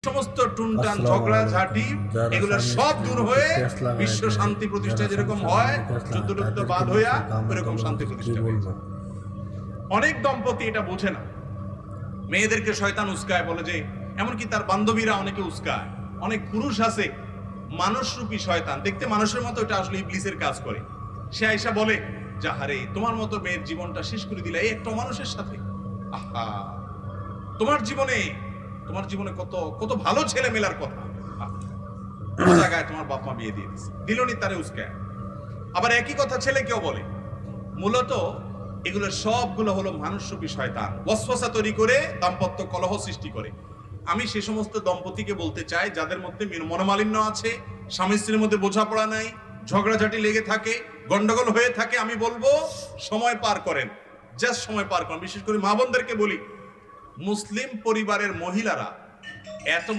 সমস্ত টুনটান ঝগড়া ঝাঁটি এগুলো সব দূর হয়ে বিশ্ব শান্তি প্রতিষ্ঠা যেরকম হয় যুদ্ধ বাদ হইয়া ওইরকম শান্তি প্রতিষ্ঠা হয়েছে। অনেক দম্পতি এটা বোঝে না, মেয়েদেরকে শয়তান উস্কায়, বলে যে এমনকি তার বান্ধবীরা অনেকে উস্কায়। অনেক পুরুষ আছে মানুষরূপী শয়তান, দেখতে মানুষের মতো, এটা আসলে ইবলিসের কাজ করে। সে আইসা বলে যাহারে তোমার মতো মেয়ের জীবনটা শেষ করে দিলে এই একটা মানুষের সাথে, আহা তোমার জীবনে কত কত ভালো ছেলে মেলার কথা, জায়গায় তোমার বাপ মা বিয়ে দিয়ে দিচ্ছে, দিলনি তারে উস্কায়। আবার একই কথা ছেলেকেও বলে। মূলত এগুলো সবগুলো হলো মানুষরূপী শয়তান, ওয়াসওয়াসা তৈরি করে দাম্পত্য কলহ সৃষ্টি করে। আমি সে সমস্ত দম্পতিকে বলতে চাই যাদের মধ্যে মনোমালিন্য আছে, স্বামী স্ত্রীর মধ্যে বোঝাপড়া নাই, ঝগড়াঝাটি লেগে থাকে, গন্ডগোল হয়ে থাকে, আমি বলবো সময় পার করেন, জাস্ট সময় পার করেন। বিশেষ করে মা বোনদেরকে বলি, মুসলিম পরিবারের মহিলারা এত